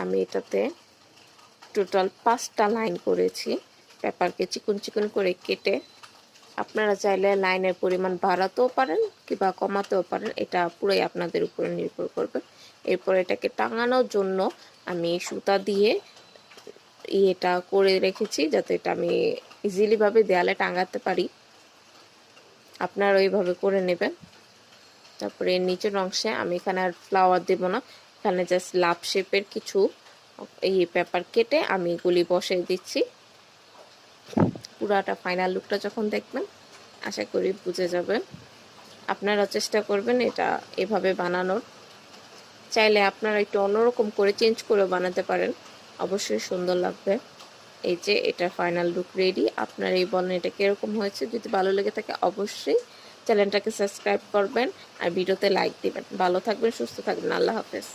আমি এটাতে টোটাল 5টা লাইন করেছি পেপারকে চিকন চিকন করে কেটে। আপনারা চাইলে লাইনের পরিমাণ বাড়াতেও পারেন কিংবা কমাতেও পারেন, এটা পুরোই আপনাদের উপরে নির্ভর করবে। এরপর এটাকে টাঙানোর জন্য আমি সুতা দিয়ে এটা করে রেখেছি যাতে এটা আমি ইজিলি ভাবে দেয়ালে টাঙাতে পারি। আপনারা ওইভাবে করে নেবেন। তারপরে এর নিচের অংশে আমি এখানে আর ফ্লাওয়ার দেব না, এখানে জাস্ট লাভ শেপের কিছু এই পেপার কেটে আমি এগুলি বসিয়ে দিচ্ছি। পুরাটা ফাইনাল লুকটা যখন দেখবেন আশা করি বুঝে যাবেন। আপনারা চেষ্টা করবেন এটা এভাবে বানানোর। চাইলে আপনারা একটু অন্যরকম করে চেঞ্জ করে বানাতে পারেন, অবশ্যই সুন্দর লাগবে। এই যে এটা ফাইনাল লুক রেডি। আপনারা এই বলেন এটা কিরকম হয়েছে। যদি ভালো লেগে থাকে অবশ্যই চ্যানেলটাকে সাবস্ক্রাইব করবেন আর ভিডিওতে লাইক দিবেন। ভালো থাকবেন, সুস্থ থাকবেন। আল্লাহ হাফেজ।